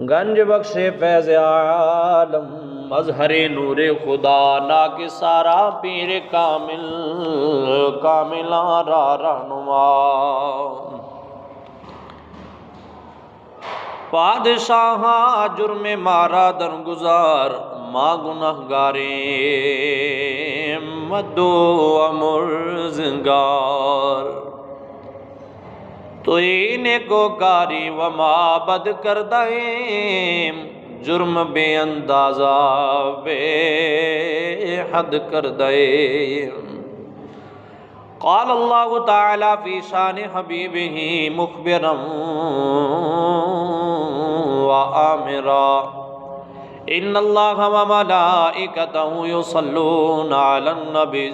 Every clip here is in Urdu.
گنج بخش فیض عالم مظہر نور خدا ناکسارا پیر کامل کاملاں را رہنما پادشاہاں جرم مارا درگزار ماں گنہگاریں مدو امرزگار تو نیکو کاری وما بد کردائیں جرم بے اندازہ بے حد کردائیں قال اللہ تعالی فی شان حبیبہ مخبرا وآمرا ان اللہ وملائکتہ یصلون علی النبی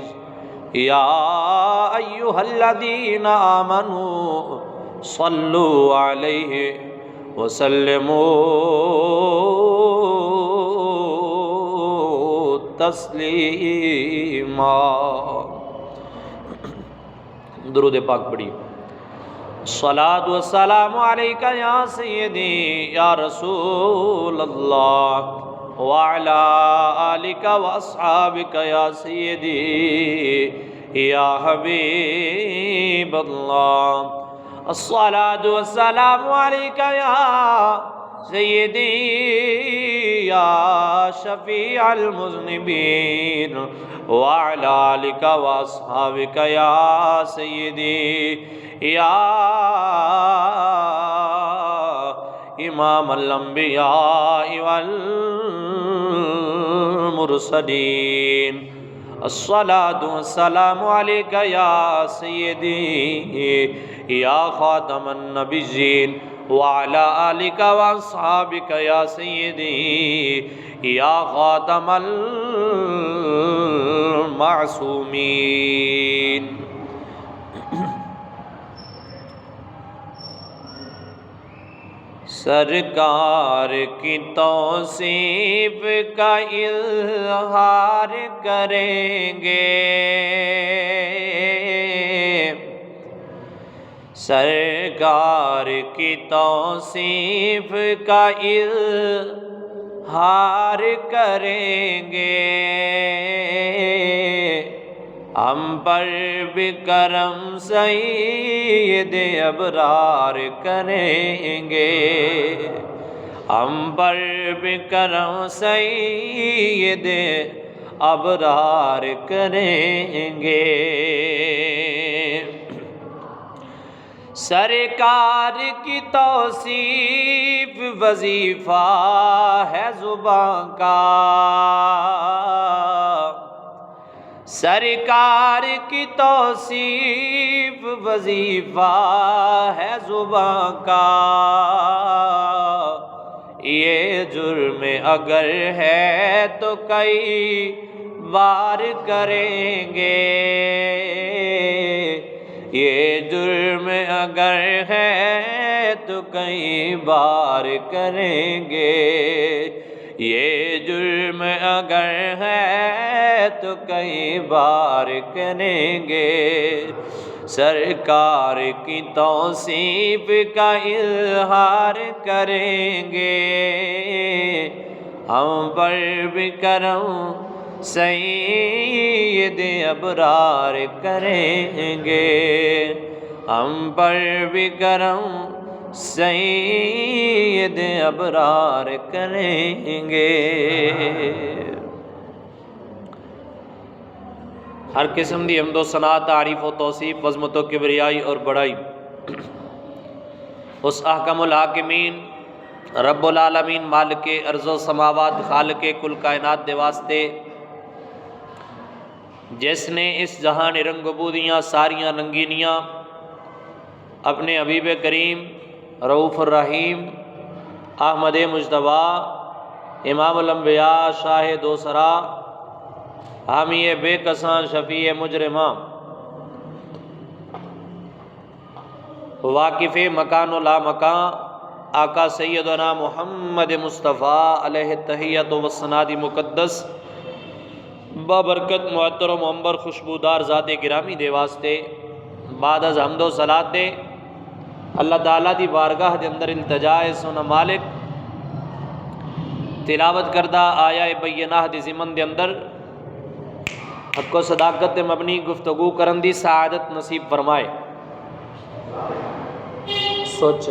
یا ایہا الذین آمنوا صلوا علیہ وسلموا تسلیما۔ درود پاک پڑھی۔ الصلاۃ والسلام علیکہ یا سیدی یا رسول اللہ وعلی آلک واصحابک یا سیدی یا حبیب اللہ۔ الصلاۃ والسلام علیکہ یا سیدی یا شفیع المذنبین وعلی آلک واصحابک یا سیدی یا امام الانبیاء والمرسلین۔ الصلاۃ والسلام علیکہ یا سیدی یا خاتم النبیین وعلی آلک واصحابک یا سیدی یا خاتم المعصومین۔ سرکار کی توصیف کا اظہار کریں گے، سرکار کی توصیف کا اظہار کریں گے، ہم پر بھی کرم سید ابرار کریں گے، ہم پر بھی کرم سید ابرار کریں گے۔ سرکار کی توصیف وظیفہ ہے زباں کا، سرکار کی توصیف وظیفہ ہے زباں کا، یہ جرم اگر ہے تو کئی بار کریں گے، یہ جرم اگر ہے تو کئی بار کریں گے، یہ جرم اگر ہے تو کئی بار کریں گے۔ سرکار کی توصیف کا اظہار کریں گے، ہم پر بھی کرم سید ابرار کریں گے، ہم پر بھی کرم سید ابرار کریں گے۔ ہر قسم دی حمد و ثنا، تعریف و توصیف، عظمت و کبریائی اور بڑائی اس احکم الحاکمین رب العالمین مالک ارض و سماوات خالق کل کائنات دے واسطے جس نے اس جہان رنگ بودیاں ساریاں رنگینیاں اپنے حبیب کریم رؤوف الرحیم احمد مجتبیٰ امام الانبیاء شاہ دوسرا حامی بے کساں شفیع مجرماں واقف مکان و لا مکان آقا سیدنا محمد مصطفیٰ علیہ التحیۃ والثناء مقدس بابرکت معطر و معمبر خوشبودار ذات گرامی دے واسطے بعد از حمد و صلات دے اللہ تعالیٰ دی بارگاہ دے اندر التجا ہے سونا مالک تلاوت کردہ آیا بینہ دی ضمن دے اندر حق و صداقت مبنی گفتگو کرن دی سعادت نصیب فرمائے. سوچ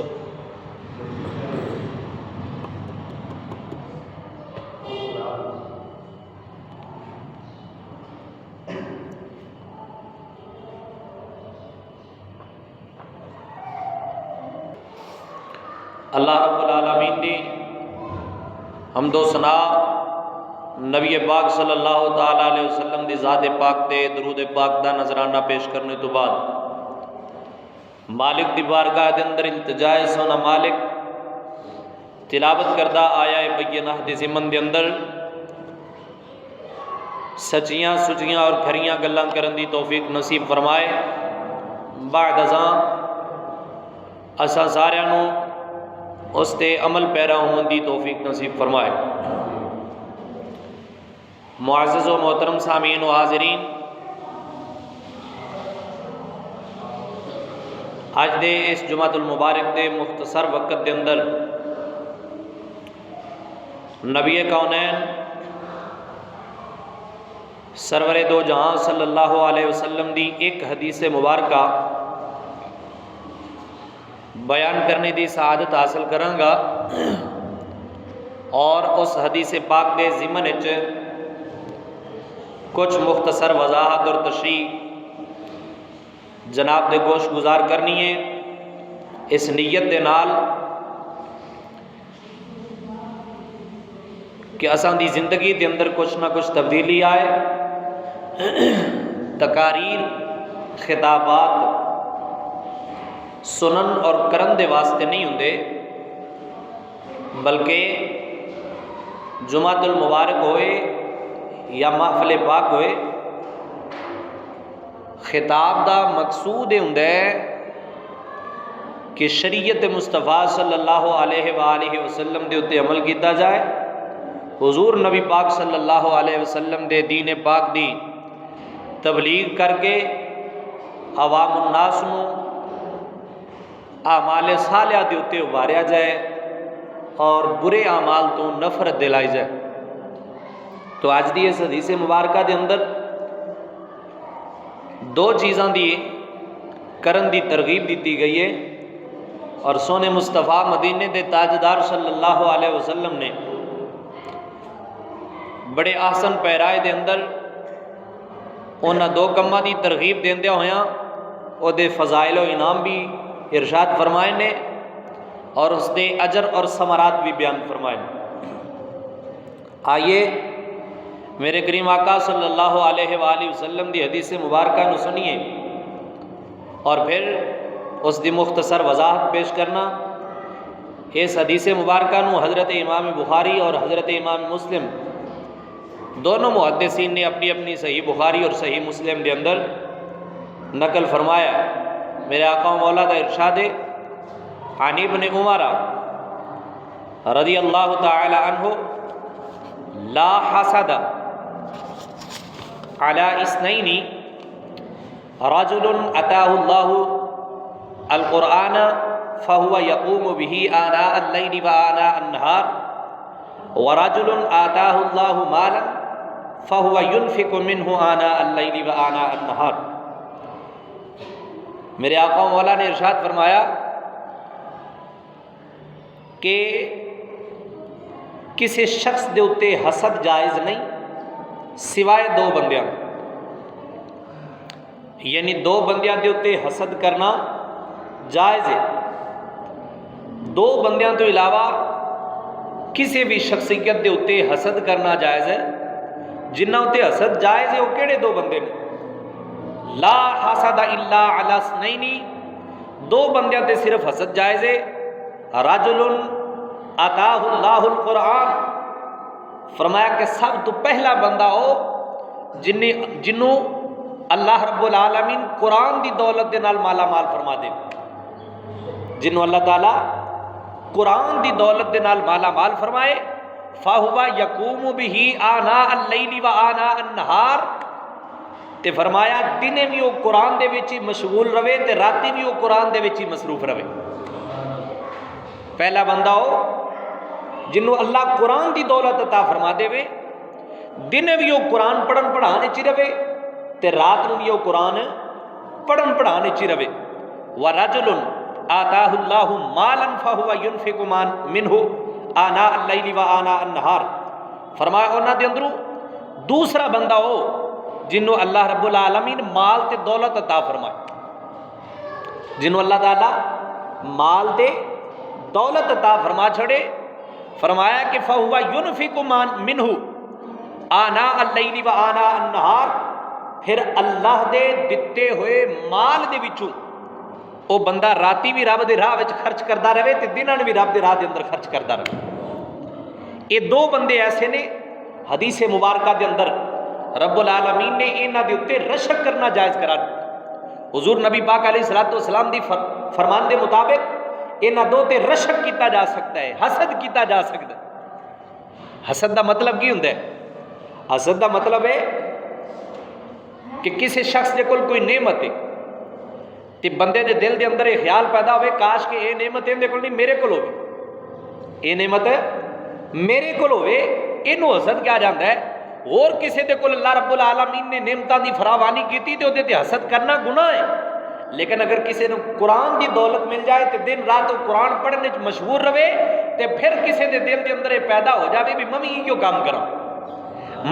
اللہ رب العالمین نے حمد و ثنا نبی پاک صلی اللہ تعالیٰ علیہ وسلم دی ذات پاک تے درود پاک دا نذرانہ پیش کرنے تو بعد مالک دی بارگاہ دے اندر التجا سونا مالک تلاوت کردہ آیا بینہ دی ضمن دے اندر سچیاں سچیاں اور کھریاں گلاں کرن دی توفیق نصیب فرمائے. بعد ازاں اساں ساریاں نوں اس تے عمل پیرا ہون دی توفیق نصیب فرمائے. معزز و محترم سامعین و حاضرین، آج دے اس جمعۃ المبارک دے مختصر وقت دے اندر نبی کونین سرور دو جہاں صلی اللہ علیہ وسلم دی ایک حدیث مبارکہ بیان کرنے دی سعادت حاصل کراں گا، اور اس حدیث پاک دے ضمن وچ کچھ مختصر وضاحت اور تشریح جناب دے گوش گزار کرنی ہے، اس نیت دے نال کہ اساں دی زندگی دے اندر کچھ نہ کچھ تبدیلی آئے. تقاریر، خطابات سنن اور کرن دے واسطے نہیں ہوندے، بلکہ جمعۃ المبارک ہوئے یا محفل پاک ہوئے، خطاب دا مقصود یہ ہوندا ہے کہ شریعت مصطفیٰ صلی اللہ علیہ وآلہ وسلم دے اتے عمل کیتا جائے، حضور نبی پاک صلی اللہ علیہ وسلم دے دین پاک دی تبلیغ کر کے عوام الناس نو اعمال صالحہ دے اتے ابھاریا جائے اور برے اعمال تو نفرت دلائی جائے. تو آج دی اس حدیث مبارکہ دے اندر دو چیزاں دی کرن دی ترغیب دیتی گئی ہے، اور سونے مصطفیٰ مدینے دے تاجدار صلی اللہ علیہ وسلم نے بڑے احسن پیرائے دے اندر انہاں دو کماں دی ترغیب دیندے ہویاں او دے فضائل و انعام بھی ارشاد فرمائے نے، اور اس دے اجر اور ثمرات بھی بیان فرمائے. آئیے میرے کریم آقا صلی اللہ علیہ وآلہ وسلم دی حدیث مبارکہ نو سنیے اور پھر اس دی مختصر وضاحت پیش کرنا. اس حدیث مبارکہ نو حضرت امام بخاری اور حضرت امام مسلم دونوں محدثین نے اپنی اپنی صحیح بخاری اور صحیح مسلم دے اندر نقل فرمایا. میرے آقا و مولا دا ارشاد ہے، عن ابن عمر رضی اللہ تعالی عنہ لا حسد على اثنين رجل اتاه الله القرآن فهو يقوم به آناء الليل وآناء النهار ورجل آتاه الله مالا فهو ينفق منه آناء الليل وآناء النهار. میرے آقا مولا نے ارشاد فرمایا کہ کسی شخص دے اتے حسد جائز نہیں سوائے دو بندیاں، یعنی دو بندیاں دے اتے حسد کرنا جائز ہے. دو بندیاں تو علاوہ کسی بھی شخصیت دے اتے حسد کرنا جائز ہے. جنہ اتے حسد جائز ہے وہ کیڑے دو بندے نے؟ لا حسد الا علی اثنین، دو بندیاں تے صرف حسد جائز ہے. رجل آتاہ اللہ القرآن، فرمایا کہ سب تو پہلا بندہ ہو جنوں اللہ رب العالمین قرآن دی دولت دے نال مالا مال فرما دے، جنوں اللہ تعالیٰ قرآن دی دولت دے نال مالا مال فرمائے. فَهُوَ يَقُومُ بِهِ آنَاءَ اللَّيْلِ وَآنَاءَ النَّهَارِ، تے فرمایا دنے بھی وہ قرآن دے وچ مشغول رہے تے راتی بھی وہ قرآن دے وچ مصروف رہے. پہلا بندہ ہو جنہوں اللہ قرآن دی دولت عطا فرما دے وے، دن بھی وہ قرآن پڑھن پڑھانے چی رہے تے رات نو بھی وہ قرآن پڑھن پڑھانے چی رہے۔ وَرَجُلٌ آتَاهُ اللَّهُ مَالًا فَهُوَ يُنْفِقُ مِنْهُ آنَاءَ اللَّيْلِ وَآنَاءَ النَّهَارِ، فرمایا انہاں دے اندروں دوسرا بندہ ہو جنہوں اللہ رب العالمین مال تے دولت عطا فرمائے، جنہوں اللہ تعالیٰ مال تے دولت عطا فرما چھڑے، فرمایا کہ فَهُوَ يُنْفِقُ مِنْهُ آنَاءَ اللَّيْلِ وَآنَاءَ النَّهَارِ، پھر اللہ دے دتے ہوئے مال دے وچوں او بندہ راتی بھی رب دے راہ وچ خرچ کردا رہے تے دناں بھی رب دے راہ دے اندر خرچ کردا رہے۔ یہ دو بندے ایسے نے حدیث مبارکہ دے اندر رب العالمین نے انہاں دے اوتے رشک کرنا جائز قرار دتا۔ حضور نبی پاک علیہ الصلوۃ والسلام دی فرمان دے مطابق انہاں دو تے رشک کیتا جا سکتا ہے، حسد کیتا جا سکتا ہے۔ حسد دا مطلب کی ہوندا ہے؟ حسد دا مطلب ہے کہ کسی شخص دے کول کوئی نعمت ہے تے بندے دے دل دے اندر یہ خیال پیدا ہوئے کاش کہ یہ نعمت اندے کول نہیں میرے کول ہوئے، یہ نعمت میرے کول ہوئے، اینو حسد کیا جاندا ہے۔ اور کسی دے کول اللہ رب العالمین نے نعمتاں دی فراوانی کیتی تے اودے تے حسد کرنا گناہ ہے، لیکن اگر کسی نے قرآن دی دولت مل جائے تے دن رات وہ قرآن پڑھنے مشغول رہے تے پھر کسی دے دل دے اندر یہ پیدا ہو جاوے بھی ممی کیوں کام کراں،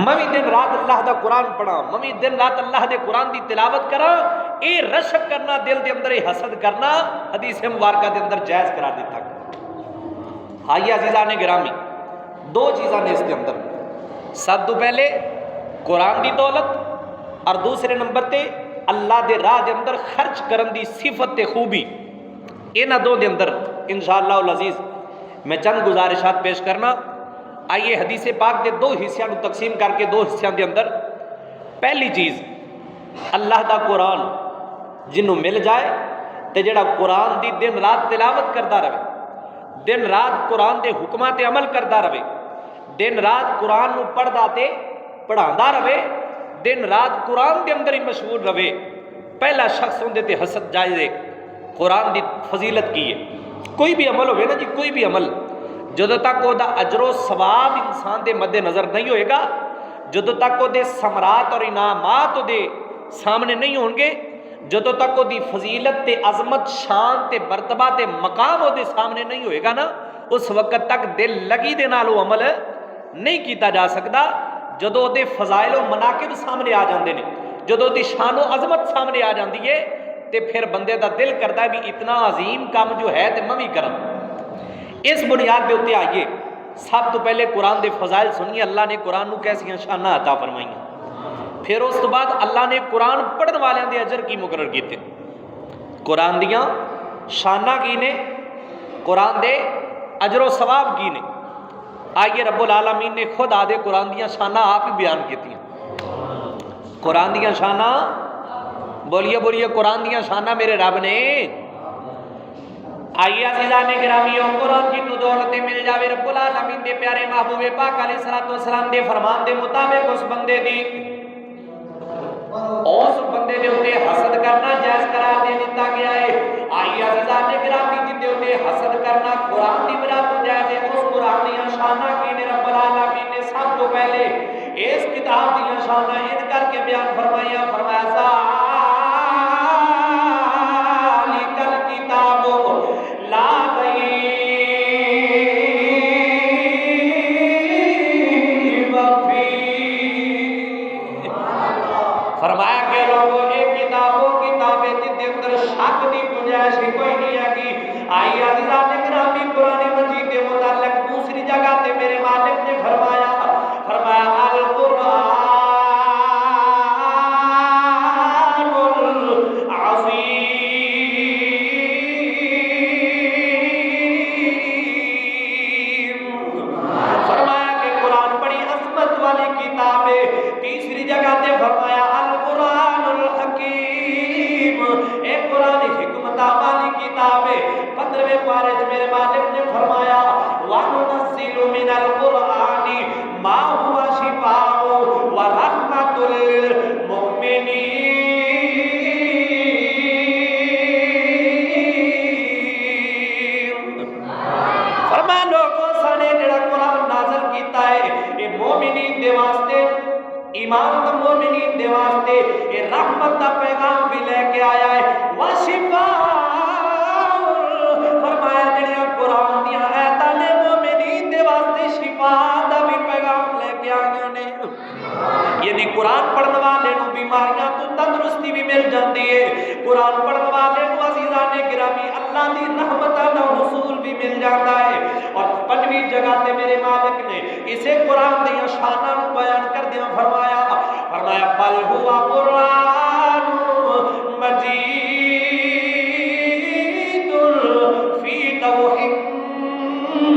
ممی دن رات اللہ دا قرآن پڑھاں، ممی دن رات اللہ دے قرآن دی تلاوت کراں، اے رشک کرنا دل دے اندر یہ حسد کرنا حدیث مبارکہ دے اندر جائز قرار دیتا ہے۔ آئیے عزیزان گرامی، دو چیزاں نے اس کے اندر، سب تو پہلے قرآن دی دولت اور دوسرے نمبر تے اللہ دے راہ دے اندر خرچ کرن دی صفت تے خوبی، انہاں دو دے اندر انشاءاللہ العزیز میں چند گزارشات پیش کرنا۔ آئیے حدیث پاک دے دو حصوں کو تقسیم کر کے دو حصوں دے اندر پہلی چیز اللہ دا قرآن جنوں مل جائے تے جڑا قرآن دی دن رات تلاوت کردا رہے، دن رات قرآن دے حکمات تے عمل کردا رہے، دن رات قرآن نو پڑھدا تے پڑھاندا رہے، دن رات قرآن دے اندر ہی مشغول رہے، پہلا شخص ہوندے تے حسد جائز ہے۔ قرآن دی فضیلت کی ہے، کوئی بھی عمل ہوئے نا جی، کوئی بھی عمل جدو تک وہ دا اجر و ثواب انسان دے مد نظر نہیں ہوئے گا، جدو تک وہ دے ثمرات اور انعامات وہ دے سامنے نہیں ہوں گے، جدو تک وہ دی فضیلت تے عظمت شان تے مرتبہ تے مقام وہ دے سامنے نہیں ہوئے گا نا، اس وقت تک دل لگی دے نال وہ عمل نہیں کیتا جا سکتا۔ جدو دے فضائل و مناقب سامنے آ جاندے نے، جدو دی شان و عظمت سامنے آ جاندی ہے تے پھر بندے دا دل کرتا ہے بھی اتنا عظیم کام جو ہے تے میں بھی کروں۔ اس بنیاد پہ اتنے آئیے، سب تو پہلے قرآن دے فضائل سنیے، اللہ نے قرآن نو کیسیاں شانہ عطا فرمائیں، پھر اس تو بعد اللہ نے قرآن پڑھن والوں دے اجر کی مقرر کیتے، قرآن دیاں شانہ کی نے، قرآن دے اجر و ثواب کی نے۔ آئیے رب العالمین نے خود آدھے قرآن دیاں شانہ آپ ہی بیان کیتی ہیں۔ قرآن دیاں شانہ بولیے بولیے، قرآن دیاں شانہ میرے رب نے۔ آئیے عزیزان گرامی، قرآن کی دولت مل جاوے رب العالمین دے پیارے محبوب پاک علیہ السلام دے فرمان دے مطابق اس بندے دی اس بندے دے اوتے حسد کرنا جائز قرار دے دیتا گیا ہے۔ آئیے عزیزان گرامی، جن دے اوتے حسد کرنا قرآن دی بنا تو جائز ہے، اس قرآن دی شانہ کی نے رب العالمین نے سب تو پہلے اس کتاب دی شانہ ان کر کے بیان فرمایا، فرمایا فرمایا کہ لوگوں نے کتابیں جن کے اندر شک کی گنجائش کوئی نہیں ہے کہ آئی عزیزان گرامی، قرآن مجید کے متعلق دوسری جگہ تے میرے مالک نے فرمایا القرآن العظیم، فرمایا کہ قرآن بڑی عظمت والی کتاب ہے۔ تیسری جگہ تے فرمایا والی کتاب ہے۔ 15ویں پارے میرے مالک نے فرمایا وَنُنَزِّلُ مِنَ الْقُرْآنِ مَا هُوَ شِفَاءٌ وَرَحْمَةٌ لِلْمُؤْمِنِينَ۔ مومنین دے واسطے ایمان دا مومنین دے واسطے اے رحمت دا پیغام بھی لے کے آیا ہے وشفا فرمایا جڑیاں قرآن دیاں آیتاں نے مومنین دے واسطے شفا دا بھی پیغام لے کے آئیاں نے یعنی قرآن پڑھنے والے نو بیماریاں تو تندرستی بھی مل جاتی ہے قرآن پڑھنے والے نو عزیزان گرامی اللہ دی رحمتاں دا حصول بھی مل جاتا ہے اور پنجویں جگہ تے میرے مالک نے اسے قرآن دیاں شاناں نو بیان کر دیاں فرمایا بل ہوا قرآن مجید فی لوح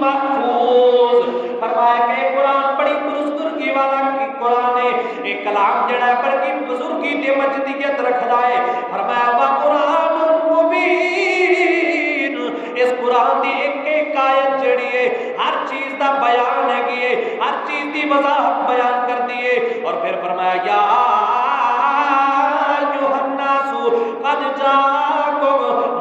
محفوظ فرمایا کہ قرآن بڑی بزرگی والا قرآن ہے ایک کلام جڑا ہے بڑی بزرگی تے مجدیت رکھدا ہے فرمایا وا قرآن مبین اس قرآن دی ایک ایک آیت جڑی ہے ہر چیز دا بیان ہے کہ ہر چیز دی وضاحت بیان کر دی ہے اور پھر فرمایا یا ایھا الناس قد جاءکم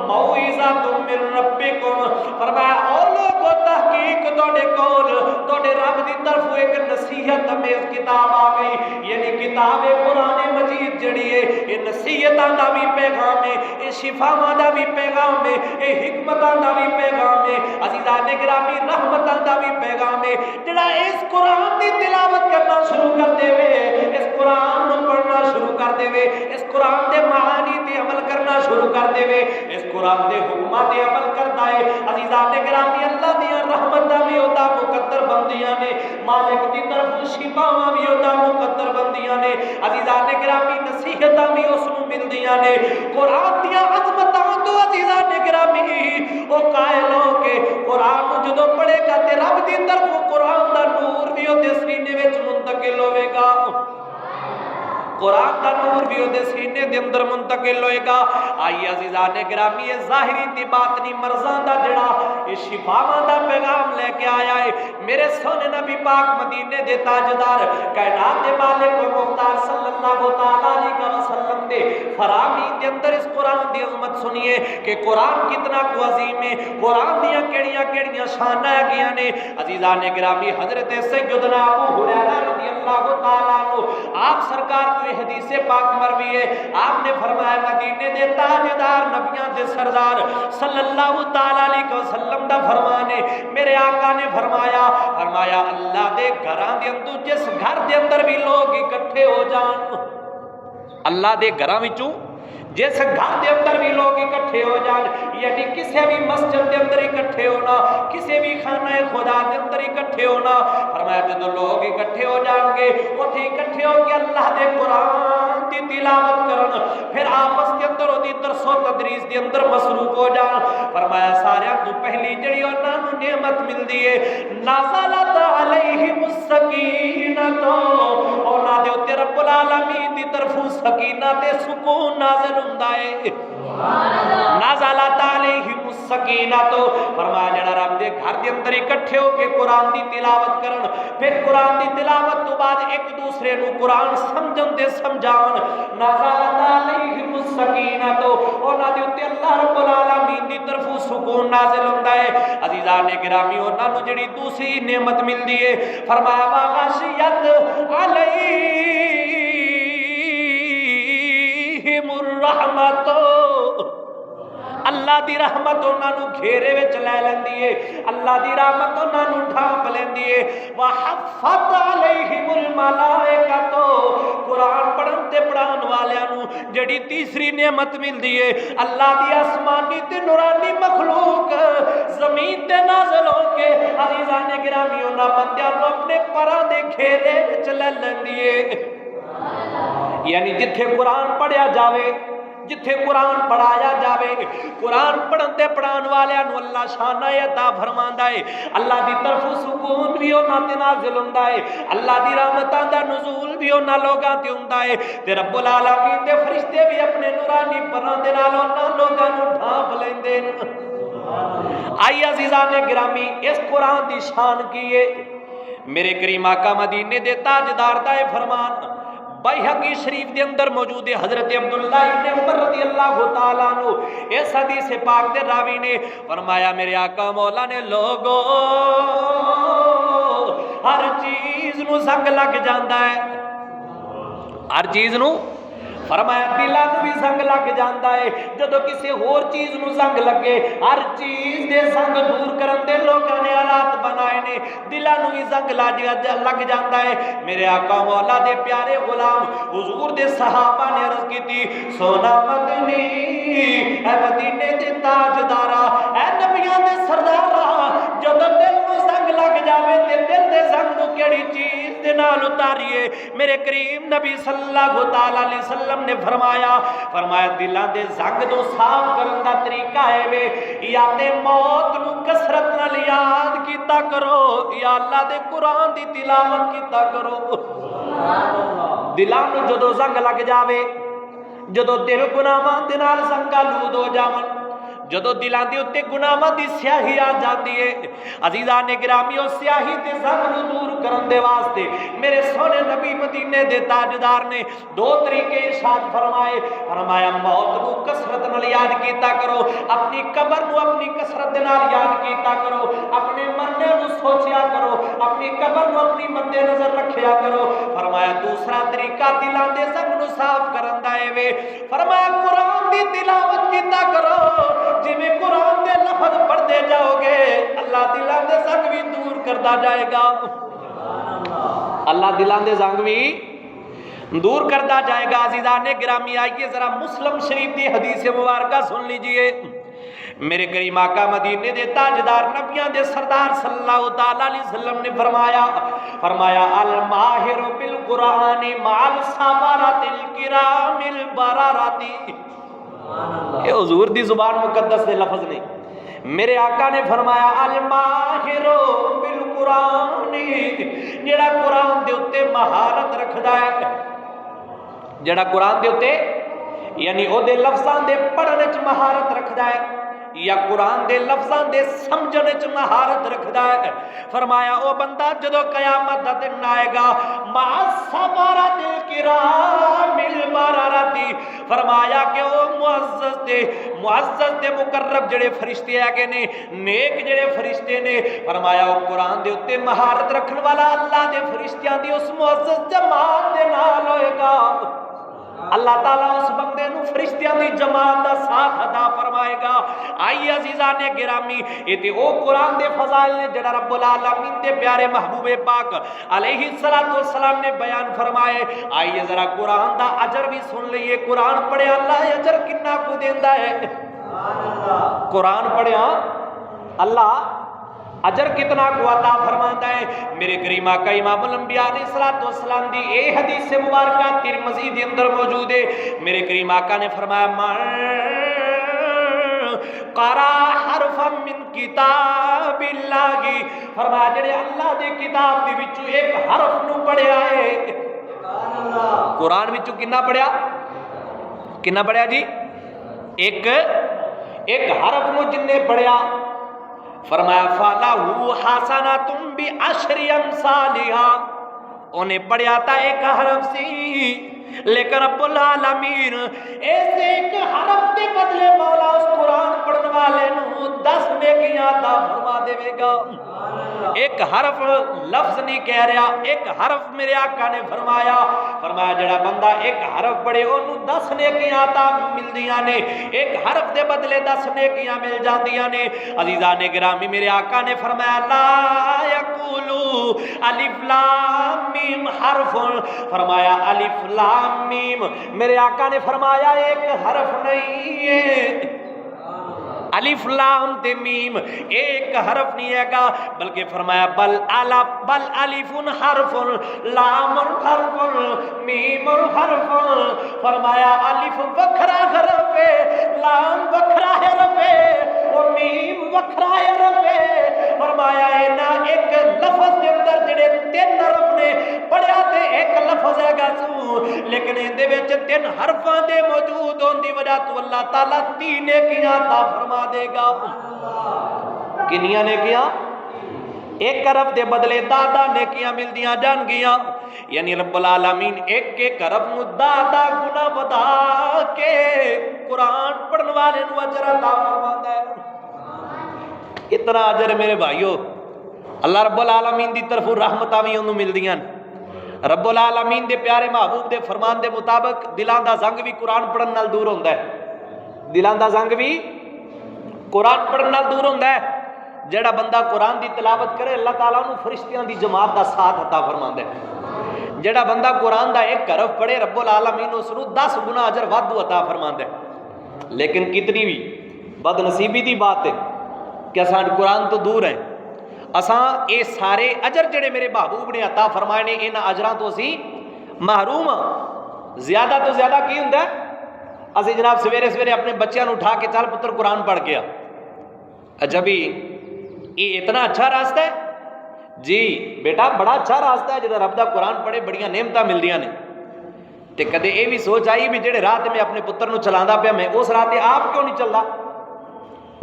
موعظۃ من ربکم فرمایا او لوگو تحقیق تواڈے کول تواڈے رب دی طرف ایک نصیحت امیز کتاب آ گئی یعنی کتاب قرآن مجید جڑی ہے یہ نصیحتاں دا بھی پیغام ہے یہ شفاواں دا بھی پیغام ہے یہ حکمتاں دا بھی پیغام ہے عزیزان گرامی رحمتاں دا بھی پیغام ہے جڑا اس قرآن دی تلاوت کرنا شروع کر دے وے اس قرآن نو پڑھنا شروع کر دے وے اس قرآن دے معانی تے عمل کرنا شروع کر دے وے اس قرآن دے حکماں تے عمل کردا ہے عزیزان گرامی اللہ دی رحمتاں بھی ہوتا مقدر بندیاں نے مالک دی طرف شفاواں بھی ہوتا مقدر بندیاں نے عزیزان گرامی نصیحتاں بھی اس نو ملدیاں نے قرآن دی عظمتاں تو عزیزان گرامی او قائل ہو کے قرآن نو جدوں پڑھے گا تے رب دی طرف قرآن دا نور بھی اودے سینے وچ منتقل ہوے گا قرآن دا نور بھی اودے سینے دے اندر منتقل ہوئے گا آئیے عزیزان گرامی یہ ظاہری تے باطنی مرضاں دا جڑا یہ شفاواں دا پیغام لے کے آیا ہے میرے سونے نبی پاک مدینے دے تاجدار کائنات دے مالک و مختار صلی اللہ علیہ وسلم دے فرامی دے اندر اس قرآن دی عظمت سنیے کہ قرآن کتنا کو عظیم ہے قرآن دیاں کیڑیاں کیڑیاں شاناں گیاں نے عزیزان گرامی حضرت سیدنا ابو ہریرہ رضی اللہ تعالیٰ عنہ آپ سرکار کو حدیث پاک مروی ہے آپ نے فرمایا مدینے دے تاجدار نبیاں دے سردار صلی اللہ تعالی علیہ وسلم دا فرمان ہے میرے آقا نے فرمایا اللہ دے گھراں دے اندر جس گھر دے اندر بھی لوگ اکٹھے ہو جان اللہ دے گھراں وچوں جس گھر دے اندر بھی لوگ اکٹھے ہو جان یعنی کسی بھی مسجد دے اندر اکٹھے ہونا کسی بھی خانہ خدا دے اندر اکٹھے ہونا فرمایا جدوں لوگ اکٹھے ہو جان گے اوتھے اکٹھے ہو کے اللہ دے قرآن دی تلاوت کرن پھر آپس کے اندر اودی درس و تدریس دے اندر مصروف ہو جان فرمایا سارے تو پہلی جڑی انہاں نوں نعمت ملدی ہے نازلت علیہم السکینۃ انہاں دے اوتے رب العالمین دی طرفوں سکینہ تے سکون نازل ہوندا ہے نازلت علیہم السکینۃ فرمایا جڑا رب دے گھر دے اندر اکٹھے ہو کے قرآن دی تلاوت کرن پھر قرآن دی تلاوت تو بعد ایک دوسرے نو قرآن سمجھن تے سمجھاون نازلت علیہم السکینۃ انہاں دے اوتے اللہ رب العالمین دی طرفوں سکون نازل ہوندا ہے عزیزان گرامی انہاں نو جڑی دوسری نعمت ملدی ہے فرمایا واغشیت علیہم الرحمت اللہ دی رحمت انہاں نو گھیرے وچ لے لیندی ہے اللہ دی رحمت انہاں نو ڈھانپ لیندی ہے وحفت علیہم الملائکۃ قرآن پڑھن تے پڑھان والیاں نو جڑی تیسری نعمت ملدی ہے اللہ دی آسمانی تے نورانی مخلوق زمین تے نازل ہو کے عزیزان گرامی انہاں بندیاں نو اپنے پراں دے گھیرے وچ لے لیندی ہے یعنی جتھے قرآن پڑھیا جاوے جتھے قرآن پڑھایا جاوے قرآن پڑھن تے پڑھان والیاں نو اللہ شانہ عطا فرماندا ہے اللہ دی طرف سکون بھی انہاں تے نازل ہوندا ہے اللہ دی رحمتاں دا نزول بھی انہاں لوگاں تے ہوندا ہے تے رب العالمین دے فرشتے بھی اپنے نورانی پراں دے نال انہاں لوگاں نو ڈھانپ لیندے نے آئی عزیزان گرامی اس قرآن دی شان کی ہے میرے کریم آقا مدینے دے تاجدار دا فرمان بیہقی شریف دے اندر موجود ہے حضرت عبداللہ ابن عمر رضی اللہ تعالیٰ عنہ اس حدیث پاک دے راوی نے فرمایا میرے آقا مولا نے لوگو ہر چیز نو نو زنگ لگ جاندا ہے، ہر چیز نو فرمایا دلاں نو بھی زنگ لگ جاندا ہے، جدوں کسی ہور چیز نو زنگ لگے ہر چیز دے زنگ دور کرن دے لوکاں نے آلات بنائے نے، دلاں نو بھی زنگ لگ جاندا ہے۔ میرے آقا مولا دے پیارے غلام حضور دے صحابہ نے عرض کیتی سونا مدنی اے مدینے دے تاجدارا اے نبیاں دے سردارا، جدوں دل نو زنگ لگ جاوے تے دل دے زنگ نو کیڑی چیز دے نال اتاریے؟ میرے کریم نبی صلی اللہ علیہ وسلم نے فرمایا دلاں دے زنگ تو صاف کرن دا طریقہ ہے وے یا تے موت نو کثرت نال یاد کیتا کرو یا اللہ دے قرآن دی تلاوت کیتا کرو۔ دلاں نو جدو زنگ لگ جاوے، جدو دل گناہاں دے نال زنگالود ہو جاون، جدو دلاں دے اُتے گناہاں دی سیاہی آ جاندی ہے، عزیزان گرامی او سیاہی تے زنگ نو دور کرن دے واسطے میرے سونے نبی مدینے دے تاجدار نے دو طریقے ارشاد فرمایا موت نو کثرت نال یاد کیتا کرو، اپنی قبر نو اپنی کثرت دے نال یاد کیتا کرو، اپنے مرنے نو سوچیا کرو، اپنی قبر نو اپنی مد نظر رکھیا کرو۔ فرمایا دوسرا طریقہ دلاں دے زنگ نو صاف کرن دا اے وے، فرمایا قرآن دی تلاوت کیتا کرو، جی میں قرآن دے لفظ پڑھتے جاؤ گے اللہ دلاں دے زنگ بھی دور کرتا جائے گا، اللہ دلاں دے زنگ بھی دور کرتا جائے گا۔ عزیزان گرامی آئیے ذرا مسلم شریف دی حدیث مبارکہ سن لیجئے، میرے کریم آقا مدینے دے تاجدار نبیاں دے سردار صلی اللہ علیہ وسلم نے فرمایا الماہر بالقرآن مع الصبرۃ الکرام البررۃ، یہ حضور دی زبان مقدس دے لفظ نے، میرے آقا نے فرمایا الماہر بالقرآن، جڑا قرآن دے اتے مہارت رکھدا ہے، جڑا قرآن دے اتے یعنی او دے لفظاں دے پڑھنے چ مہارت رکھدا ہے یا قرآن دے لفظاں دے سمجھنے چ مہارت رکھدا ہے، فرمایا او بندہ جدو قیامت دا دن آئے گا مع الصبرۃ الکرام البررۃ، فرمایا کہ او معزز دے مقرب جڑے فرشتے آگے نے، نیک جڑے فرشتے نے، فرمایا او قرآن دے اتے مہارت رکھن والا اللہ دے فرشتیاں دی اس معزز جماعت دے نال ہوئے گا، اللہ تعالیٰ اس بندے نو فرشتیاں دی جماعت دا ساتھ عطا فرمائے گا۔ آئیے عزیزان گرامی یہ تے او قرآن دے فضائل نے جڑا رب العالمین دے پیارے محبوب پاک علیہ السلام نے بیان فرمائے، آئیے ذرا قرآن دا اجر بھی سن لئیے، قرآن پڑھے اللہ اجر کنا کو دیندا ہے، قرآن پڑھے اللہ اجر کتنا کو عطا فرماتا ہے۔ میرے کریم آقا امام الانبیاء علیہ السلام دی اے حدیث مبارکہ ترمذی دے اندر موجود ہے، میرے کریم آقا نے فرمایا من قرأ حرفا من کتاب اللہ، فرمایا جڑے اللہ دے کتاب دے وچوں ایک حرف نو پڑھیا ہے، قرآن وچوں کنا پڑھیا جی، ایک حرف نو جن نے پڑھیا، فرمایا فَلَهُ حَسَنَةٌ بِعَشْرِ أَمْثَالِهَا، انہیں پڑھیا تھا ایک حرف سی، لیکن رب العالمین ایسے ایک حرف دے بدلے مولا اس قرآن پڑھن والے نو 10 نیکیاں عطا فرما دے گا۔ ایک حرف لفظ نہیں کہہ رہا، ایک حرف میرے آقا نے فرمایا جڑا بندہ ایک حرف پڑھے انہوں 10 نیکیاں عطا ملدیاں نے، ایک حرف دے بدلے 10 نیکیاں مل جاندیاں نے۔ عزیزان گرامی میرے آقا نے فرمایا لا یقولو الف لام میم حرف، فرمایا الف لام میم، میرے آقا نے فرمایا ایک حرف نہیں ہے، الف لام تے میم ایک حرف نہیں ہے گا، بلکہ فرمایا بل الف حرف لام حرف میم حرف، فرمایا الف وکھرا حرف ہے، لام وکھرا حرف ہے، وہ میم وکھرا حرف ہے، فرمایا اینا ایک لفظ دے اندر جڑے 3 حرف نے پڑھیا تے ایک لفظ ہے گا سو، لیکن اندے وچ 3 حرفاں دے موجود ہون دی وجہ تو اللہ تعالیٰ 3 نیکیاں عطا فرما دے گا۔ کنیاں نیکیاں؟ ایک حرف دے بدلے 10 نیکیاں مل دیاں جان گیاں، یعنی رب العالمین ایک حرف نو 10 گنا بتا کے قرآن پڑھن والے نو اجر عطا فرماتا ہے۔ اتنا اجر میرے بھائیو اللہ رب العالمین دی طرف رحمتاں بھی انہوں مل دیاں، رب العالمین دے پیارے محبوب دے فرمان دے مطابق دلان دا زنگ بھی قرآن پڑھن نال دور ہوندہ ہے، دلان دا زنگ بھی قرآن پڑھن نال دور ہوندہ ہے۔ جڑا بندہ قرآن دی تلاوت کرے اللہ تعالیٰ انہوں فرشتیاں دی جماعت دا ساتھ عطا فرماندا ہے۔ جڑا بندہ قرآن دا ایک حرف پڑھے رب العالمین اس نو 10 گنا اجر وادو عطا فرماندا ہے۔ لیکن کتنی بھی بد نصیبی دی بات ہے کہ اساں قرآن تو دور ہیں، اساں اے سارے اجر جڑے میرے محبوب نے عطا فرمائے نے ان اجراں تو اسی محروم ہاں۔ زیادہ تو زیادہ کی ہوندا ہے اسی جناب سویرے سویرے اپنے بچیاں نو اٹھا کے چل پتر قرآن پڑھ گیا، اچھا بھی یہ اتنا اچھا راستہ ہے؟ جی بیٹا بڑا اچھا راستہ ہے، جڑا رب دا قرآن پڑھے بڑیاں نعمتاں ملدیاں نے۔ تے کدے یہ بھی سوچ آئی بھی جڑے راہ تے میں اپنے پتر نو چلاندا پیا میں اس راہ تے آپ کیوں نہیں چلدا؟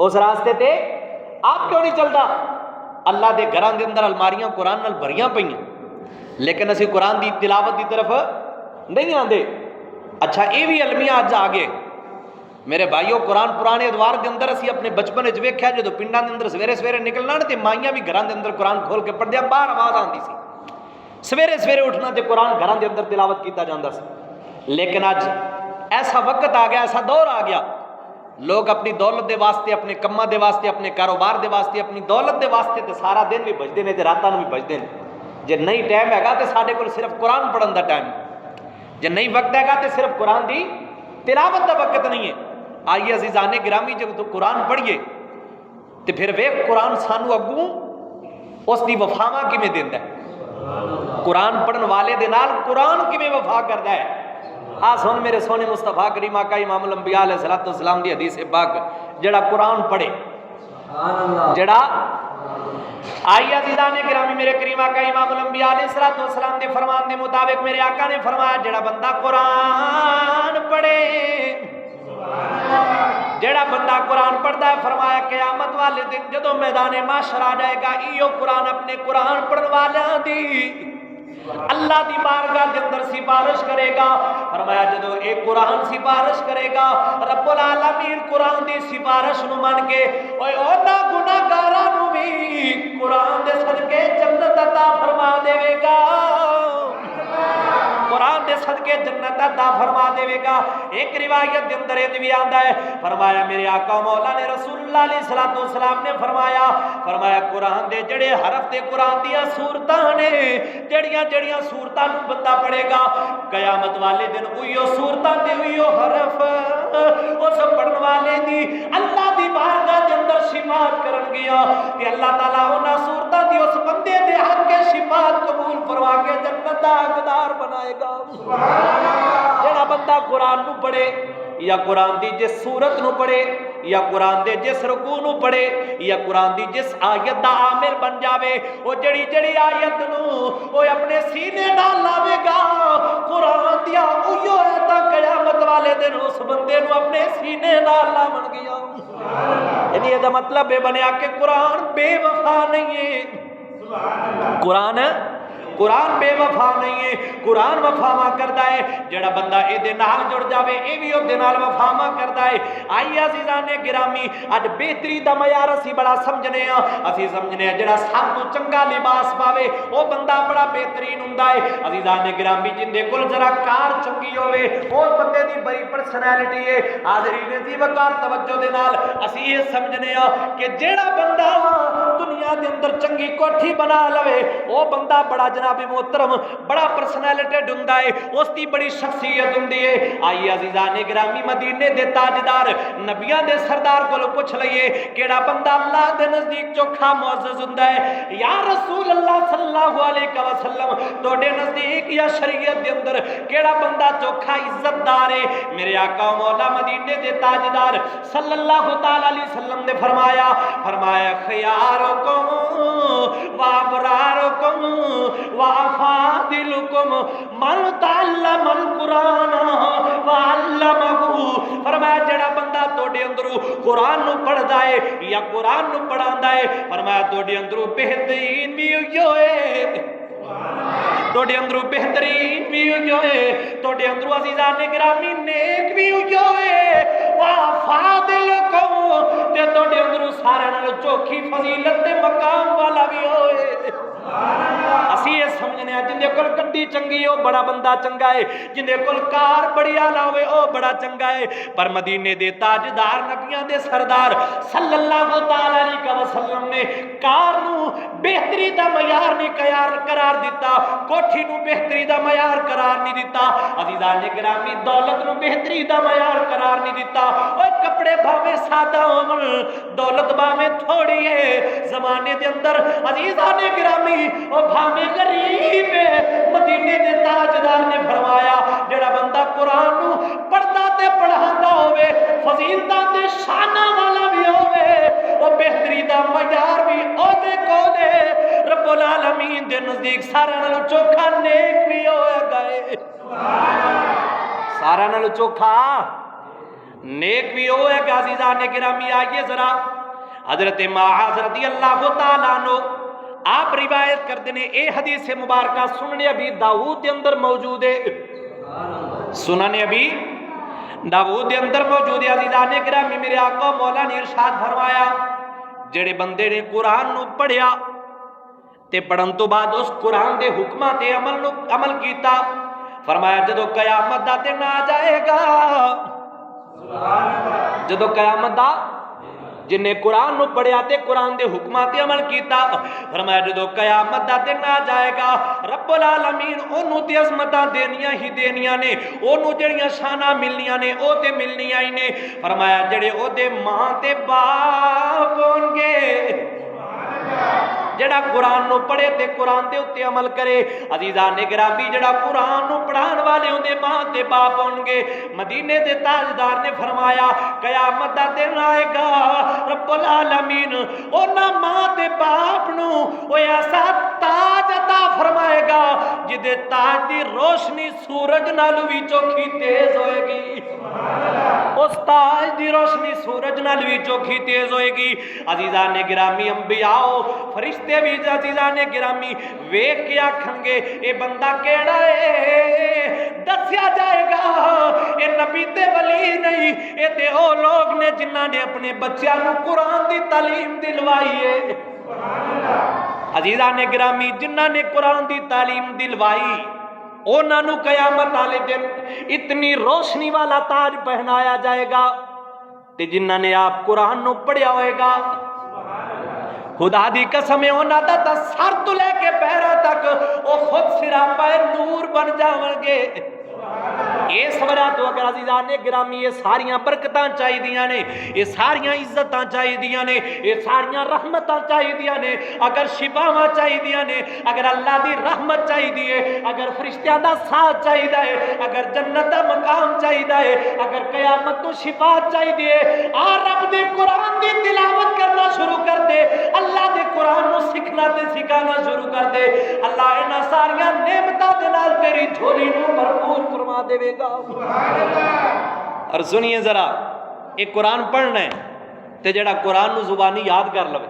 اس راستے تے آپ کیوں نہیں چلدا؟ اللہ دے گھراں دے اندر الماریاں قرآن نال بھریاں پئیاں لیکن اسی قرآن دی تلاوت دی طرف نہیں آندے۔ اچھا یہ بھی المیہ اج آ گئے میرے بھائیو، قرآن پرانے ادوار دے اندر اسی اپنے بچپن وچ ویکھیا جدوں پنڈاں دے اندر سویرے سویرے نکلنا تے مائیاں بھی گھراں دے اندر قرآن کھول کے پڑھدے، باہر آواز آندی سی، سویرے سویرے اٹھنا تے قرآن گھراں دے اندر تلاوت کیتا جاندا سی۔ لیکن اج ایسا وقت آ گیا، ایسا دور آ گیا، لوگ اپنی دولت دے واسطے، اپنے کماں دے واسطے، اپنے کاروبار دے واسطے، اپنی دولت دے واسطے تے سارا دن بھی بجدے نے تے راتاں بھی بجدے نے۔ جے نہیں ٹائم ہے گا تے ساڈے کول صرف قرآن پڑھن دا ٹائم، جے نہیں وقت ہے گا تے صرف قرآن دی تلاوت دا وقت نہیں ہے۔ آئیے عزیزان گرامی جب تو قرآن پڑھیے تے پھر ویکھ قرآن سانو اگوں اس دی وفاواں کیویں دیندا ہے، قرآن پڑھن والے دے نال قرآن کیویں وفا کردا ہے۔ آ سن میرے سونے مصطفیٰ کریم آقا امام الانبیاء علیہ الصلوۃ والسلام دی حدیث پاک، جڑا قرآن پڑھے، جڑا آئیے عزیزان گرامی میرے کریم آقا امام الانبیاء علیہ الصلوۃ والسلام دے فرمان دے مطابق میرے آقا نے فرمایا جڑا بندہ قرآن پڑھے، جڑا بندہ قرآن پڑھتا ہے فرمایا قیامت والے دن جدوں میدان محشر آ جائے گا ایو قرآن اپنے قرآن پڑھن والیاں دی اللہ دی بارگاہ دے اندر سفارش کرے گا۔ فرمایا جدوں اے قرآن سفارش کرے گا رب العالمین قرآن دی سفارش نو مان کے اوے اوہاں گناہگاراں نو بھی قرآن دے صدقے جنت عطا فرما دے گا، قرآن دے صدقے جنت عطا فرما دے گا۔ ایک روایت دے اندر یہ بھی آندا ہے فرمایا میرے آقا مولا نے رسول اللہ علیہ الصلوۃ والسلام نے فرمایا قرآن دے جڑے حرف تے قرآن دیاں سورتاں نے جڑیاں جڑیاں سورتاں نو بندہ پڑھے گا قیامت والے دن اوہیو سورتاں تے اوہیو حرف اس پڑھن والے دی اللہ دی بارگاہ دے اندر شفاعت کرن گیا کہ اللہ تعالیٰ انہاں سورتاں دی اس بندے دے حق کے شفاعت قبول فرما کے جنت دا حقدار بنائے گا۔ جڑا بندہ قرآن نو پڑھے یا قرآن دی جس سورت نو پڑھے یا قرآن دے جس رکوع نو پڑھے یا قرآن دی جس آیت دا عامل بن جاوے وہ جڑی جڑی آیت نو وہ اپنے سینے نال لاوے گا قرآن دیا اوہیو آیتاں قیامت والے دن اس بندے نو اپنے سینے نال لاون گیا۔ یعنی یہ دا مطلب یہ بنیا کہ قرآن بے وفا نہیں ہے، قرآن بے وفا نہیں ہے، قرآن وفاواں کردا ہے۔ جڑا بندہ اے دے نال جڑ جاوے اے بھی او دے نال وفاواں کردا ہے۔ آئی عزیزان گرامی اج بہتری دا معیار اسی بڑا سمجھنے ہاں، اسی سمجھنے ہاں جڑا سب تو چنگا لباس پاوے او بندہ بڑا بہترین ہوندا ہے۔ عزیزان گرامی جن دے کول ذرا کار چنگی ہوے او بندے دی بڑی پرسنالٹی ہے۔ حاضرین دی وقار توجہ دے نال اسی یہ سمجھنے ہاں کہ جڑا بندہ دنیا دے اندر چنگی کوٹھی بنا لوے او بندہ بڑا جناب محترم بڑا پرسنالٹیڈ ہوندا ہے، اس دی بڑی شخصیت ہوندی ہے۔ آئیے عزیزان گرامی مدینے دے تاجدار نبیاں دے سردار کولو پوچھ لئیے کیڑا بندہ اللہ دے نزدیک چوکھا معزز ہوندا ہے؟ یا رسول اللہ صلی اللہ علیہ وسلم تواڈے نزدیک یا شریعت دے اندر کیڑا بندہ چوکھا عزت دار ہے؟ میرے آقا مولا مدینے دے تاجدار صلی اللہ تعالی علیہ وسلم نے فرمایا خیارکم وابرارکم وافاضلکم من تعلم القرآن وعلمہ۔ فرمایا جڑا بندہ توڑے اندروں قرآن نو پڑھدا ہے یا قرآن نو پڑھاندا ہے فرمایا توڑے اندروں بہترین بھی ہوئے، توڑے اندروں بہترین بھی ہوئے، توڑے اندروں عزیزان گرامی نیک بھی ہوئے، وافاضلکم تے توڑے اندروں سارے نال چوکھی فضیلت تے مقام والا بھی ہوئے۔ اسی یہ سمجھنے جندے کول گڈی چنگی او بڑا بندہ چنگا ہے، جندے کول کار بڑی اعلی ہوے او بڑا چنگا ہے، پر مدینے دے تاجدار نبیاں دے سردار صلی اللہ تعالی علیہ وسلم نے کار نو بہتری دا معیار نہیں قرار دیتا، کوٹھی نو بہتری دا معیار قرار نہیں دیتا، عزیزان گرامی دولت نو بہتری دا معیار قرار نہیں دیتا، او کپڑے بھاویں سادہ ہون دولت بھاویں تھوڑی ہے زمانے دے اندر عزیزان گرامی او بھاویں غریب ہے، مدینے دے تاجدار نے فرمایا جڑا بندہ قرآن نو پڑھدا تے پڑھاندا ہوے فضیلتاں تے شاناں والا بھی ہوے او بہتری دا معیار بھی او دے کول ہے، رب العالمین دے نزدیک سارے نال چوکھا نیک بھی ہوئے گئے، سارے نال چوکھا نیک بھی ہوئے گا۔ عزیزان گرامی آئیے ذرا حضرت معاذ رضی اللہ تعالیٰ عنہ آپ روایت کرتے ہیں، اے حدیث مبارکہ سنن ابی داؤد دے اندر موجود ہے، سنن ابی داؤد دے اندر موجود ہے۔ عزیزان گرامی میرے آقا مولا نے ارشاد فرمایا جڑے بندے نے قرآن نو پڑھیا تے پڑھن تو بعد اس قرآن دے حکماں تے عمل کیتا، فرمایا جدو قیامت دا دن آ جائے گا، جدو قیامت دا جن نے قرآن نو پڑھیا تے قرآن دے حکمات عمل کیتا، فرمایا جدو قیامت دا دن آ جائے گا رب العالمین انہوں تے عظمتاں دینیاں ہی دینیاں نے، انہوں جڑیاں شاناں ملنیاں نے او تے ملنیاں ہی نے، فرمایا جڑے او دے ماں تے باپ ہون گے، جڑا قرآن نو پڑھے تے قرآن دے اتے عمل کرے، عزیزان گرامی جڑا قرآن نو پڑھان والے ہوں دے ماں تے باپ ہوں گے، مدینے دے تاجدار نے فرمایا قیامت دا دن آئے گا رب العالمین اونا ماں تے باپ نو او ایسا تاج عطا فرمائے گا جدے تاج دی روشنی سورج نالو بھی چوکھی تیز ہوئے گی، اس تاج دی روشنی سورج نال بھی چوکھی تیز ہوئے گی۔ عزیزان گرامی انبیاء فرشتے بھی عزیزان گرامی ویکھ کے آکھن گے اے بندہ کیڑا ہے، دسیا جائے گا اے نبی تے ولی نہیں، اے تے او لوگ نے جنہاں نے اپنے بچیاں نو قرآن دی تعلیم دلوائی ہے، عزیزان گرامی جنہاں نے قرآن دی تعلیم دلوائی اونا نو قیامت والے دن اتنی روشنی والا تاج پہنایا جائے گا، تے جنہاں نے آپ قرآن نو پڑھیا ہوئے گا خدا دی قسم اونا دا سر تو لے کے پیرا تک او خود سراپا نور بن جاون گے۔ اس وجہ تو اگر عزیزان گرامی یہ ساریاں برکتاں چاہی دیاں نے، یہ ساریاں عزتاں چاہی دیاں نے، یہ ساریاں رحمتاں چاہی دیاں نے، اگر شفاواں چاہی دیاں نے، اگر اللہ دی رحمت چاہی دیئے، اگر فرشتیاں دا ساتھ چاہی دائے، اگر جنت دا مقام چاہی دائے، اگر قیامت تو شفاعت چاہی دیئے، رب دے قرآن دی تلاوت کرنا شروع کر دے، اللہ دے قرآن نو سکھنا تے سکھانا شروع کر دے، اللہ انہاں ساریاں نعمتاں دے نال تیری جھولی نو بھرپور فرما دے گا۔ اور سنیے ذرا ایک قرآن پڑھنا ہے تے جڑا قرآن نو زبانی یاد کر لوے،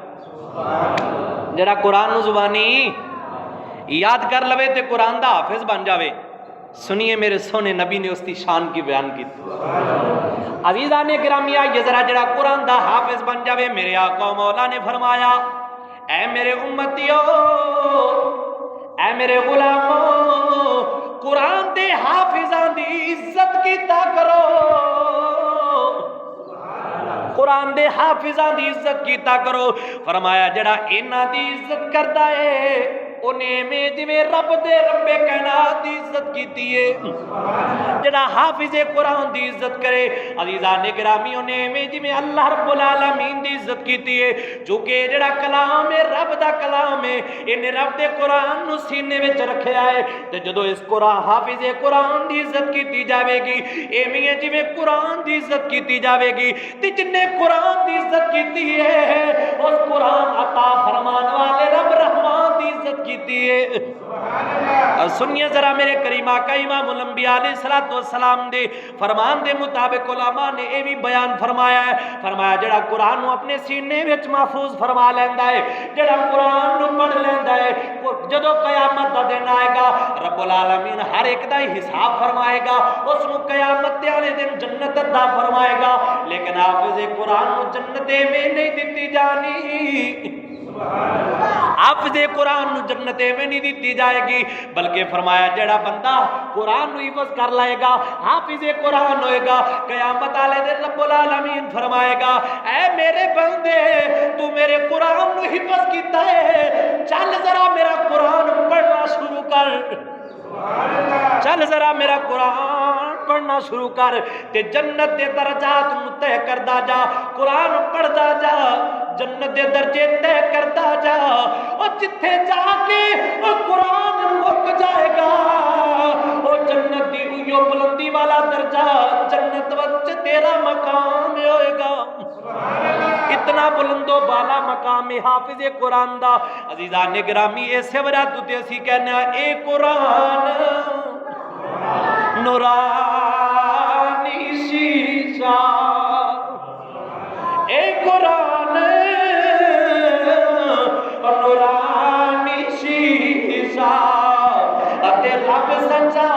جڑا قرآن نو زبانی یاد کر لوے تے قرآن دا حافظ بن جاوے۔ سنیے میرے سونے نبی نے اس کی شان کی بیان کی، عزیزان گرامی یہ ذرا جڑا قرآن دا حافظ بن جاوے، میرے آقا مولا نے فرمایا اے میرے امتیو، اے میرے غلاموں، قرآن دے حافظان دی عزت کیتا کرو، قرآن دے حافظان دی عزت کیتا کرو، فرمایا جڑا انہاں دی عزت کردا ہے انہیں میں جویں رب دے رب کائنات دی عزت کیتی ہے، جڑا حافظ قرآن دی عزت کرے عزیزان گرامی انہیں میں جویں اللہ رب العالمین دی عزت کیتی ہے، چونکہ جڑا کلام ہے رب دا کلام ہے، انہیں رب دے قرآن نو سینے وچ رکھیا ہے، تے جدو اس قرآن حافظ قرآن دی عزت کیتی جاوے گی ایویں جویں قرآن دی عزت کیتی جاوے گی، تے جن نے قرآن دی عزت کیتی ہے اس قرآن عطا فرمان والے رب رحمان دی عزت کیتی ہے۔ اور سنیے ذرا میرے کریم آقا امام الانبیاء علیہ السلام دے فرمان دے مطابق علماء نے یہ بھی بیان فرمایا ہے، فرمایا جڑا قرآن نو اپنے سینے وچ محفوظ فرما لیندا ہے، جڑا قرآن نو پڑھ لیندا ہے، جدو قیامت دا دن آئے گا رب العالمین ہر ایک دا حساب فرمائے گا، اس نو قیامت والے دن جنت عطا فرمائے گا، لیکن حافظ قرآن نو جنت میں نہیں دتی جانی، حافظ حافظ قرآن نو جنت میں نہیں دیتی جائے گی، بلکہ فرمایا جڑا بندہ قرآن نو حفظ کر لائے گا، حافظ قرآن ہوئے گا، قیامت والے دن رب العالمین فرمائے گا اے میرے بندے تو میرے قرآن نو حفظ کیتا ہے، چل ذرا میرا قرآن پڑھنا شروع کر، چل ذرا میرا قرآن پڑھنا شروع کر تے جنت دے درجات طے کردا جا، قرآن پڑھدا جا، جنت دے درجے طے کردا جا، اور جتھے جا کے وہ قرآن مک جائے گا وہ جنت دی اویو بلندی والا درجہ جنت وچ تیرا مقام ہوئے گا، اتنا بلند و بالا مقام حافظ قرآن دا۔ عزیزان گرامی ایسے وجہ تو تے اسی کہنا اے قرآن نورانی شیشہ، اے قرآن نورانی شیشہ، اتے رب سچا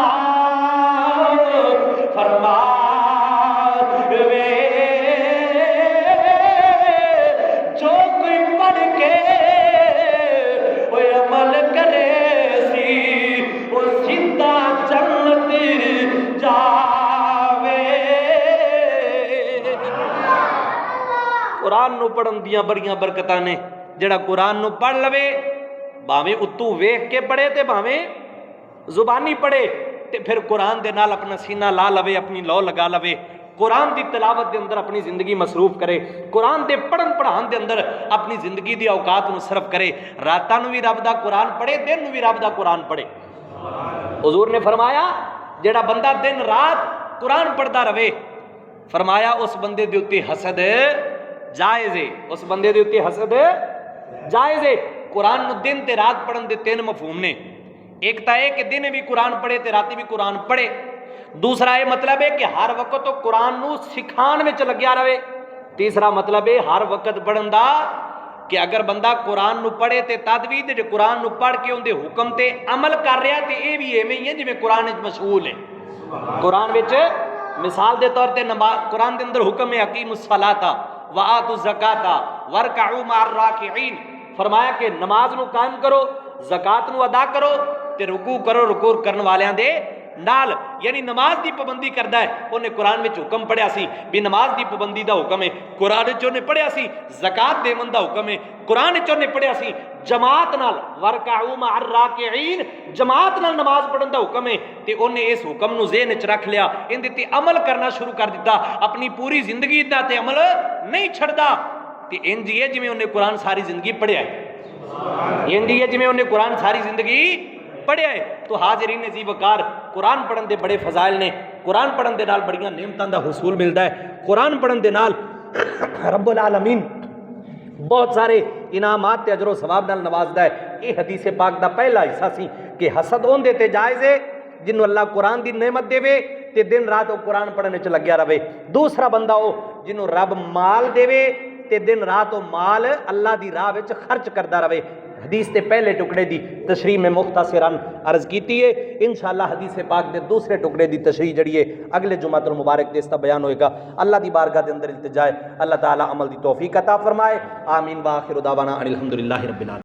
فرما قرآن نو پڑھن دیاں بڑیاں برکتاں نے، جڑا قرآن نو پڑھ لوے بھاویں اتو ویکھ کے پڑھے تے بھاویں زبانی پڑھے تے پھر قرآن دے نال اپنا سینہ لا لوے، اپنی لو لگا لوے، قرآن دی تلاوت دے اندر اپنی زندگی مصروف کرے، قرآن دے پڑھن پڑھان دے اندر اپنی زندگی دی اوقات نو صرف کرے، راتاں نو بھی رب دا قرآن پڑھے، دن نو بھی رب دا قرآن پڑھے۔ حضور نے فرمایا جڑا بندہ دن رات قرآن پڑھدا رہے، فرمایا اس بندے دے اوتے حسد جائز ہے، اس بندے دے اوتے حسد جائز ہے۔ قرآن نو دن تے رات پڑھن دے تین مفہوم نے، ایک تا ہے کہ دن بھی قرآن پڑھے تے راتی بھی قرآن پڑھے، دوسرا یہ مطلب ہے کہ ہر وقت تو قرآن نو سکھان وچ لگیا رہے، تیسرا مطلب ہے ہر وقت پڑھن دا کہ اگر بندہ قرآن نو پڑھے تے تدوید جو قرآن نو پڑھ کے اندے حکم تے عمل کر رہا تے اے بھی ایویں ہی ہے جویں قرآن وچ مشغول ہے۔ قرآن وچ مثال دے طور تے قرآن دے اندر حکم ہے اقیم الصلاۃ وآتوا الزکاۃ وارکعوا مع الراکعین، فرمایا کہ نماز نو قائم کرو، زکات نو ادا کرو تے رکوع کرو رکوع کرن والیاں دے نال، یعنی نماز دی پابندی کردا ہے۔ انہیں قرآن وچ حکم پڑھیا سی بھی نماز دی پابندی دا حکم ہے، قرآن وچ انہیں پڑھیا سی زکات دیون دا حکم ہے، قرآن وچ انہیں پڑھیا سی جماعت نال وارکعوا مع الراکعین، جماعت نال نماز پڑھن دا حکم ہے، تے انہیں اس حکم نو ذہن وچ رکھ لیا، ان تے عمل کرنا شروع کر دیتا، اپنی پوری زندگی دا تے عمل نہیں چھڑدا، تے انج ہی ہے جویں انہیں قرآن ساری زندگی پڑھیا ہے، انج ہی ہے جویں انہیں قرآن ساری زندگی پڑھیا ہے۔ تو حاضرین عزیز وقار قرآن پڑھن دے بڑے فضائل نے، قرآن پڑھن دے نال بڑیاں نعمتاں دا حصول ملدا ہے، قرآن پڑھن دے نال رب العالمین بہت سارے انعامات تے اجر و ثواب نال نوازدا ہے۔ یہ حدیث پاک دا پہلا حصہ سی کہ حسد اون دے تے جائز ہے جنوں اللہ قرآن دی نعمت دے تے دن رات وہ قرآن پڑھنے وچ لگیا رہے، دوسرا بندہ وہ جنوں رب مال دے تے دن رات وہ مال اللہ دی راہ وچ خرچ کردا رہے۔ حدیث دے پہلے ٹکڑے دی تشریح میں مختصراً عرض کیتی ہے، انشاءاللہ حدیث پاک دے دوسرے ٹکڑے دی تشریح جڑی ہے اگلے جمعۃ المبارک دے اس دا بیان ہوئے گا۔ اللہ دی بارگاہ دے اندر التجا ہے اللہ تعالی عمل دی توفیق عطا فرمائے، آمین، وآخر دعوانا ان الحمدللہ رب العالمین۔